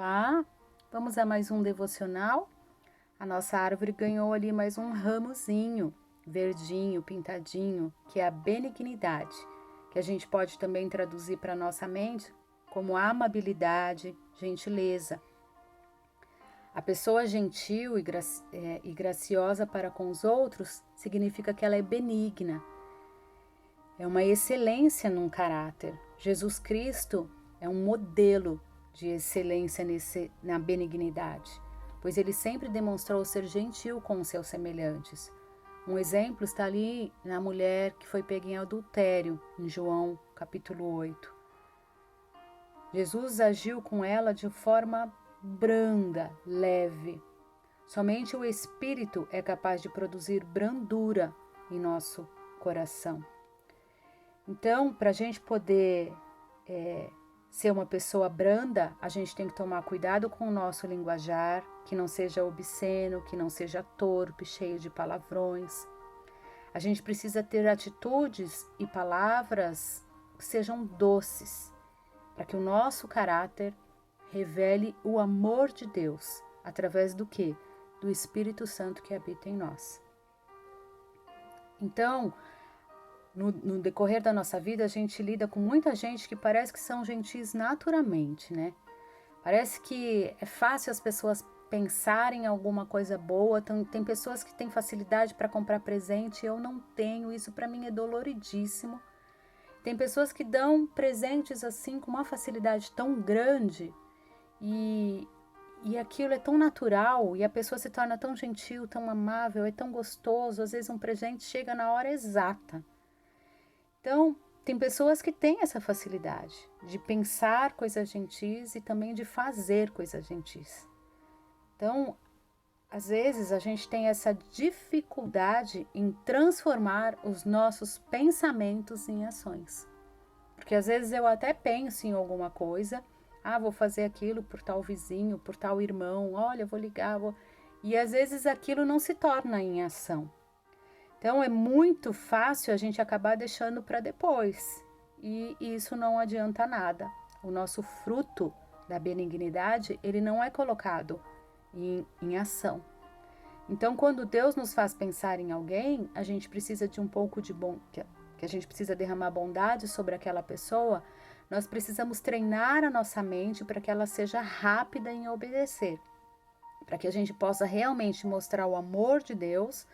Olá, vamos a mais um devocional. A nossa árvore ganhou ali mais um ramozinho, verdinho, pintadinho, que é a benignidade, que a gente pode também traduzir para a nossa mente como amabilidade, gentileza. A pessoa gentil e graciosa para com os outros significa que ela é benigna. É uma excelência num caráter. Jesus Cristo é um modelo de excelência na benignidade, pois ele sempre demonstrou ser gentil com os seus semelhantes. Um exemplo está ali na mulher que foi pega em adultério, em João capítulo 8. Jesus agiu com ela de forma branda, leve. Somente o Espírito é capaz de produzir brandura em nosso coração. Então, para a gente poder ser uma pessoa branda, a gente tem que tomar cuidado com o nosso linguajar, que não seja obsceno, que não seja torpe, cheio de palavrões. A gente precisa ter atitudes e palavras que sejam doces, para que o nosso caráter revele o amor de Deus, através do quê? Do Espírito Santo que habita em nós. Então, no decorrer da nossa vida, a gente lida com muita gente que parece que são gentis naturalmente, né? Parece que é fácil as pessoas pensarem em alguma coisa boa. Tem pessoas que têm facilidade para comprar presente, eu não tenho, isso para mim é doloridíssimo. Tem pessoas que dão presentes assim com uma facilidade tão grande e aquilo é tão natural e a pessoa se torna tão gentil, tão amável, é tão gostoso. Às vezes um presente chega na hora exata. Então, tem pessoas que têm essa facilidade de pensar coisas gentis e também de fazer coisas gentis. Então, às vezes a gente tem essa dificuldade em transformar os nossos pensamentos em ações. Porque às vezes eu até penso em alguma coisa, vou fazer aquilo por tal vizinho, por tal irmão, olha, vou ligar, e às vezes aquilo não se torna em ação. Então é muito fácil a gente acabar deixando para depois e isso não adianta nada. O nosso fruto da benignidade, ele não é colocado em ação. Então, quando Deus nos faz pensar em alguém, a gente precisa de um pouco de que a gente precisa derramar bondade sobre aquela pessoa. Nós precisamos treinar a nossa mente para que ela seja rápida em obedecer, para que a gente possa realmente mostrar o amor de Deus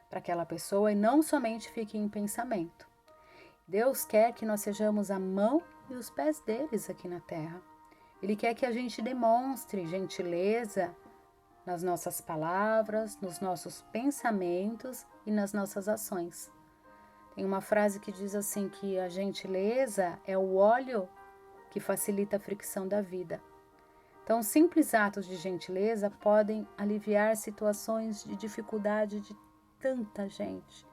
para aquela pessoa e não somente fique em pensamento. Deus quer que nós sejamos a mão e os pés deles aqui na terra. Ele quer que a gente demonstre gentileza nas nossas palavras, nos nossos pensamentos e nas nossas ações. Tem uma frase que diz assim que a gentileza é o óleo que facilita a fricção da vida. Então, simples atos de gentileza podem aliviar situações de dificuldade de tanta gente.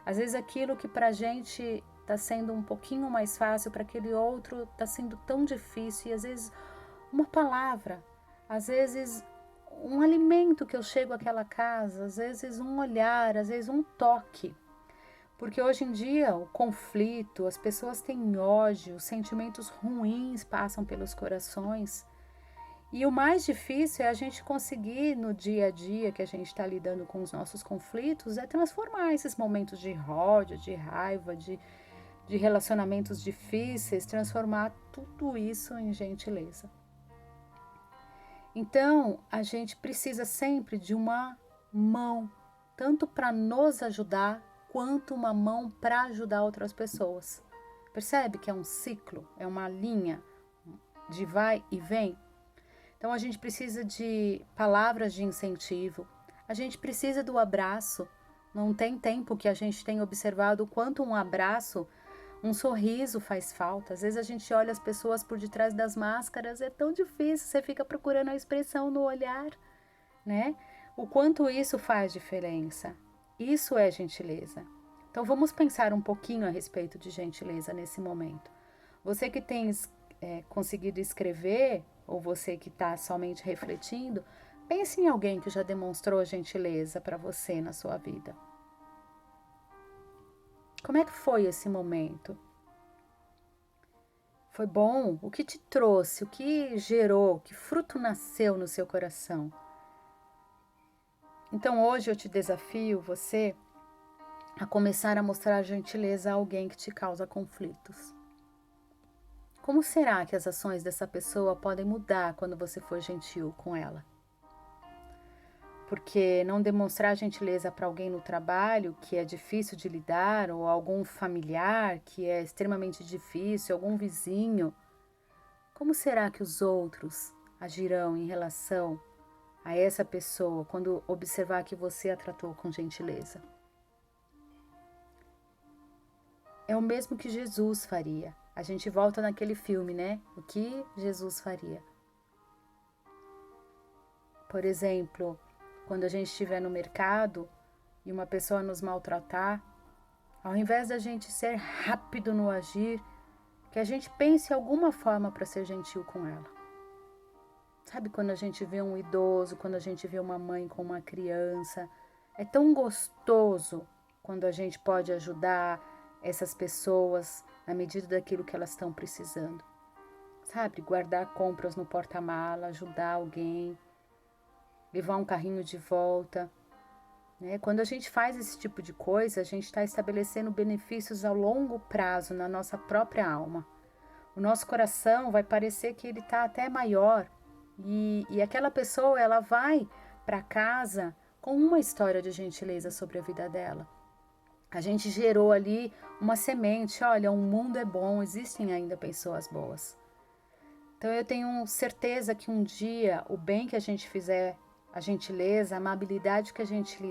Às vezes aquilo que para a gente está sendo um pouquinho mais fácil, para aquele outro está sendo tão difícil. E às vezes uma palavra, às vezes um alimento que eu chego àquela casa, às vezes um olhar, às vezes um toque. Porque hoje em dia o conflito, as pessoas têm ódio, sentimentos ruins passam pelos corações. E o mais difícil é a gente conseguir, no dia a dia que a gente está lidando com os nossos conflitos, é transformar esses momentos de ódio, de raiva, de relacionamentos difíceis, transformar tudo isso em gentileza. Então, a gente precisa sempre de uma mão, tanto para nos ajudar, quanto uma mão para ajudar outras pessoas. Percebe que é um ciclo, é uma linha de vai e vem? Então a gente precisa de palavras de incentivo, a gente precisa do abraço. Não tem tempo que a gente tem observado o quanto um abraço, um sorriso faz falta. Às vezes a gente olha as pessoas por detrás das máscaras, é tão difícil, você fica procurando a expressão no olhar, né? O quanto isso faz diferença. Isso é gentileza. Então vamos pensar um pouquinho a respeito de gentileza nesse momento. Você que tem conseguido escrever, ou você que está somente refletindo, pense em alguém que já demonstrou gentileza para você na sua vida. Como é que foi esse momento? Foi bom? O que te trouxe? O que gerou? Que fruto nasceu no seu coração? Então hoje eu te desafio você a começar a mostrar gentileza a alguém que te causa conflitos. Como será que as ações dessa pessoa podem mudar quando você for gentil com ela? Porque não demonstrar gentileza para alguém no trabalho que é difícil de lidar, ou algum familiar que é extremamente difícil, algum vizinho, como será que os outros agirão em relação a essa pessoa quando observar que você a tratou com gentileza? É o mesmo que Jesus faria. A gente volta naquele filme, né? O que Jesus faria? Por exemplo, quando a gente estiver no mercado e uma pessoa nos maltratar, ao invés da gente ser rápido no agir, que a gente pense em alguma forma para ser gentil com ela. Sabe quando a gente vê um idoso, quando a gente vê uma mãe com uma criança, é tão gostoso quando a gente pode ajudar essas pessoas na medida daquilo que elas estão precisando. Sabe, guardar compras no porta-mala, ajudar alguém, levar um carrinho de volta, né? Quando a gente faz esse tipo de coisa, a gente está estabelecendo benefícios a longo prazo na nossa própria alma. O nosso coração vai parecer que ele está até maior e aquela pessoa ela vai para casa com uma história de gentileza sobre a vida dela. A gente gerou ali uma semente, olha, o mundo é bom, existem ainda pessoas boas. Então eu tenho certeza que um dia o bem que a gente fizer, a gentileza, a amabilidade que a gente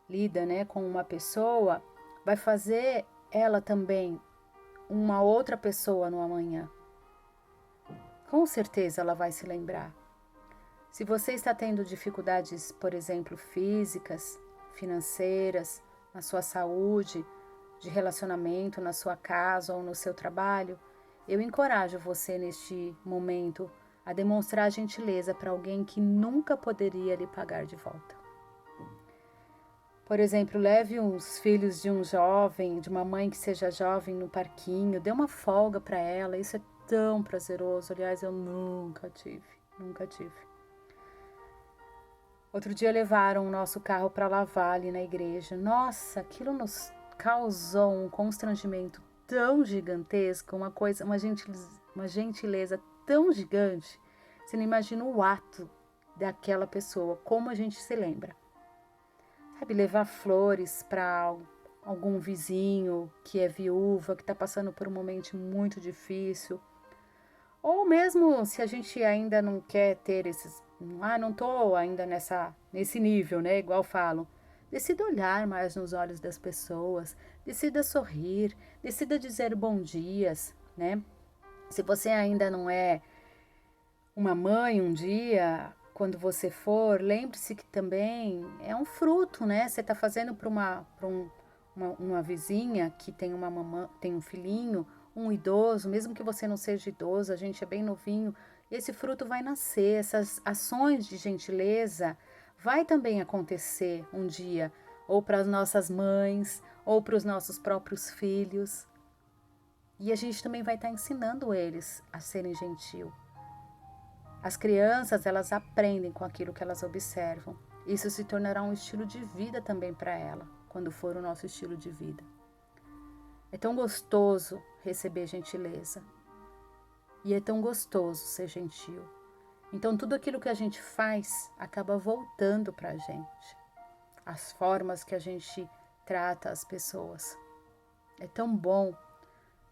lida, né, com uma pessoa, vai fazer ela também uma outra pessoa no amanhã. Com certeza ela vai se lembrar. Se você está tendo dificuldades, por exemplo, físicas, financeiras, na sua saúde, de relacionamento, na sua casa ou no seu trabalho, eu encorajo você neste momento a demonstrar gentileza para alguém que nunca poderia lhe pagar de volta. Por exemplo, leve os filhos de um jovem, de uma mãe que seja jovem no parquinho, dê uma folga para ela, isso é tão prazeroso. Aliás, eu nunca tive. Outro dia levaram o nosso carro para lavar ali na igreja. Nossa, aquilo nos causou um constrangimento tão gigantesco, uma gentileza tão gigante. Você não imagina o ato daquela pessoa, como a gente se lembra. Sabe, levar flores para algum vizinho que é viúva, que está passando por um momento muito difícil. Ou mesmo se a gente ainda não quer ter esses... não estou ainda nesse nível, né? Igual falam. Decida olhar mais nos olhos das pessoas, decida sorrir, decida dizer bom dias, né? Se você ainda não é uma mãe um dia, quando você for, lembre-se que também é um fruto, né? Você está fazendo para uma vizinha que tem uma mamãe, tem um filhinho, um idoso, mesmo que você não seja idoso, a gente é bem novinho, esse fruto vai nascer, essas ações de gentileza vai também acontecer um dia, ou para as nossas mães, ou para os nossos próprios filhos. E a gente também vai estar ensinando eles a serem gentil. As crianças, elas aprendem com aquilo que elas observam. Isso se tornará um estilo de vida também para ela, quando for o nosso estilo de vida. É tão gostoso receber gentileza. E é tão gostoso ser gentil. Então, tudo aquilo que a gente faz acaba voltando para a gente. As formas que a gente trata as pessoas. É tão bom.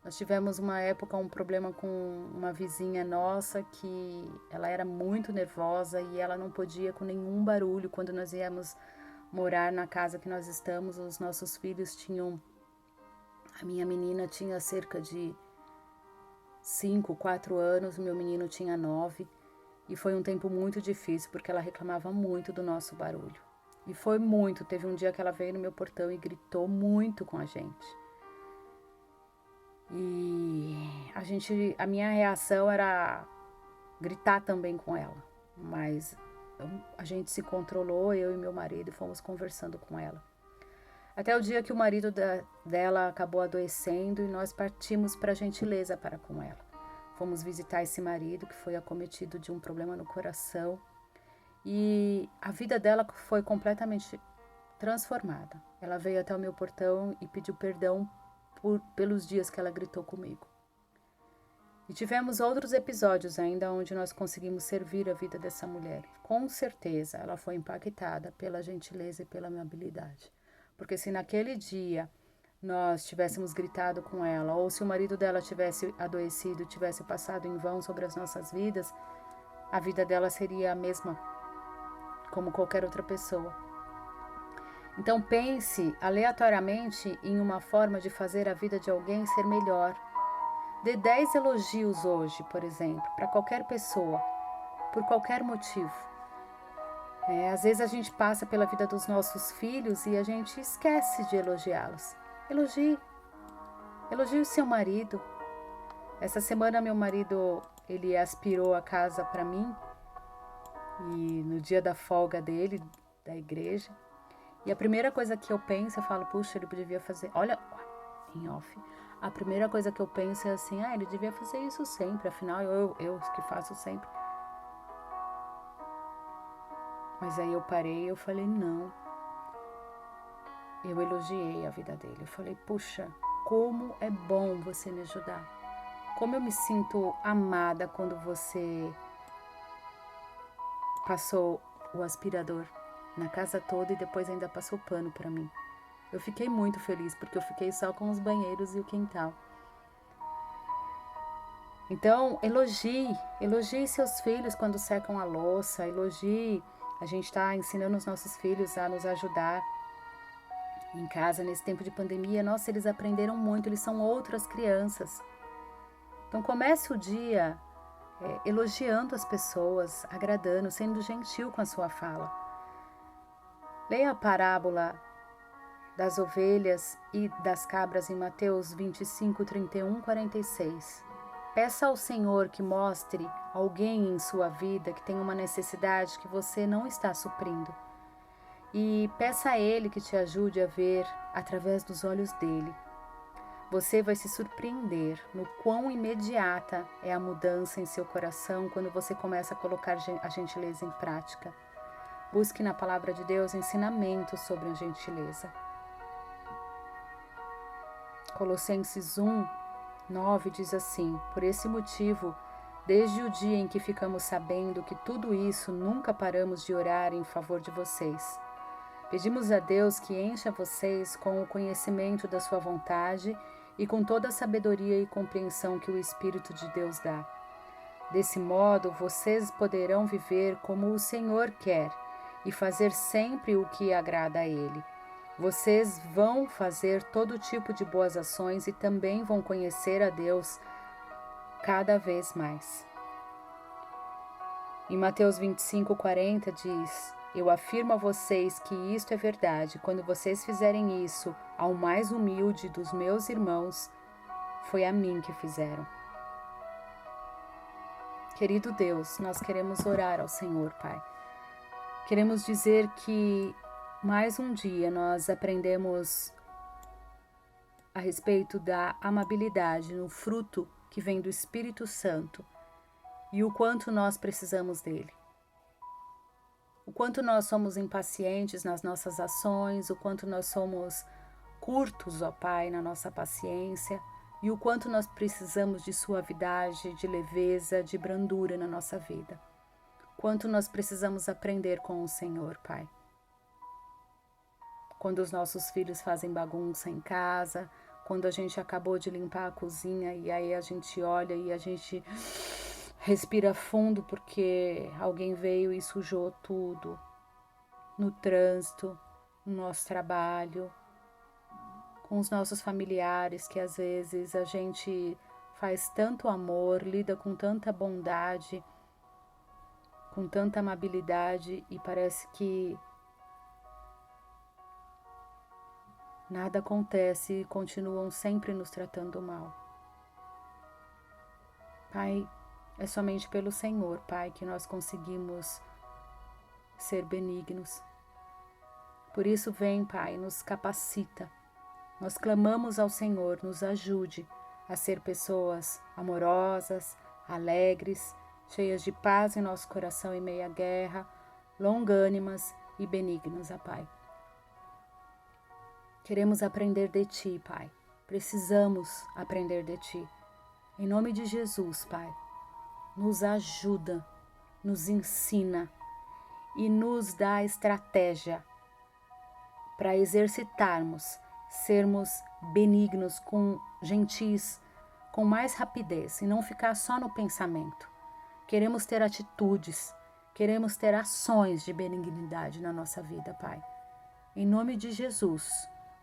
Nós tivemos uma época um problema com uma vizinha nossa que ela era muito nervosa e ela não podia com nenhum barulho. Quando nós íamos morar na casa que nós estamos, os nossos filhos tinham... A minha menina tinha cerca de 5, 4 anos, o meu menino tinha 9. E foi um tempo muito difícil porque ela reclamava muito do nosso barulho. E foi muito. Teve um dia que ela veio no meu portão e gritou muito com a gente. E a minha reação era gritar também com ela, mas a gente se controlou, eu e meu marido, e fomos conversando com ela. Até o dia que o marido dela acabou adoecendo e nós partimos para a gentileza para com ela. fomos visitar esse marido que foi acometido de um problema no coração e a vida dela foi completamente transformada. Ela veio até o meu portão e pediu perdão pelos dias que ela gritou comigo. E tivemos outros episódios ainda onde nós conseguimos servir a vida dessa mulher. Com certeza ela foi impactada pela gentileza e pela amabilidade. Porque se naquele dia nós tivéssemos gritado com ela, ou se o marido dela tivesse adoecido, tivesse passado em vão sobre as nossas vidas, a vida dela seria a mesma como qualquer outra pessoa. Então pense aleatoriamente em uma forma de fazer a vida de alguém ser melhor. Dê 10 elogios hoje, por exemplo, para qualquer pessoa, por qualquer motivo. Às vezes a gente passa pela vida dos nossos filhos e a gente esquece de elogiá-los. Elogie o seu marido. Essa semana meu marido, ele aspirou a casa para mim e no dia da folga dele, da igreja. E a primeira coisa que eu penso, eu falo, puxa, ele devia fazer, olha, em off, a primeira coisa que eu penso é assim, ele devia fazer isso sempre, afinal eu que faço sempre. Mas aí eu parei e eu falei, não. Eu elogiei a vida dele. Eu falei, puxa, como é bom você me ajudar. Como eu me sinto amada quando você passou o aspirador na casa toda e depois ainda passou pano para mim. Eu fiquei muito feliz porque eu fiquei só com os banheiros e o quintal. Então, elogie seus filhos quando secam a louça, elogie. A gente está ensinando os nossos filhos a nos ajudar em casa nesse tempo de pandemia. Nossa, eles aprenderam muito, eles são outras crianças. Então comece o dia elogiando as pessoas, agradando, sendo gentil com a sua fala. Leia a parábola das ovelhas e das cabras em Mateus 25, 31, 46. Peça ao Senhor que mostre alguém em sua vida que tem uma necessidade que você não está suprindo. E peça a Ele que te ajude a ver através dos olhos dele. Você vai se surpreender no quão imediata é a mudança em seu coração quando você começa a colocar a gentileza em prática. Busque na palavra de Deus ensinamentos sobre a gentileza. Colossenses 1, 9 diz assim: por esse motivo, desde o dia em que ficamos sabendo que tudo isso, nunca paramos de orar em favor de vocês. Pedimos a Deus que encha vocês com o conhecimento da sua vontade e com toda a sabedoria e compreensão que o Espírito de Deus dá. Desse modo, vocês poderão viver como o Senhor quer e fazer sempre o que agrada a Ele. Vocês vão fazer todo tipo de boas ações e também vão conhecer a Deus cada vez mais. Em Mateus 25, 40 diz: eu afirmo a vocês que isto é verdade. Quando vocês fizerem isso ao mais humilde dos meus irmãos, foi a mim que fizeram. Querido Deus, nós queremos orar ao Senhor, Pai. Queremos dizer que mais um dia nós aprendemos a respeito da amabilidade, no fruto que vem do Espírito Santo e o quanto nós precisamos dele. O quanto nós somos impacientes nas nossas ações, o quanto nós somos curtos, ó Pai, na nossa paciência, e o quanto nós precisamos de suavidade, de leveza, de brandura na nossa vida. Quanto nós precisamos aprender com o Senhor, Pai. Quando os nossos filhos fazem bagunça em casa, quando a gente acabou de limpar a cozinha e aí a gente olha e a gente respira fundo porque alguém veio e sujou tudo. No trânsito, no nosso trabalho, com os nossos familiares, que às vezes a gente faz tanto amor, lida com tanta bondade, com tanta amabilidade e parece que nada acontece e continuam sempre nos tratando mal. Pai, é somente pelo Senhor, Pai, que nós conseguimos ser benignos. Por isso vem, Pai, nos capacita. Nós clamamos ao Senhor, nos ajude a ser pessoas amorosas, alegres, cheias de paz em nosso coração em meio à guerra, longânimas e benignas, Pai. Queremos aprender de Ti, Pai. Precisamos aprender de Ti. Em nome de Jesus, Pai, nos ajuda, nos ensina e nos dá estratégia para exercitarmos, sermos benignos, gentis, com mais rapidez e não ficar só no pensamento. Queremos ter atitudes, queremos ter ações de benignidade na nossa vida, Pai. Em nome de Jesus,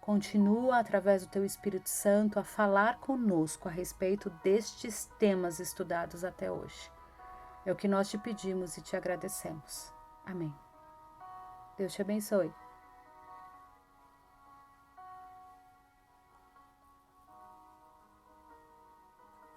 continua através do Teu Espírito Santo a falar conosco a respeito destes temas estudados até hoje. É o que nós te pedimos e te agradecemos. Amém. Deus te abençoe.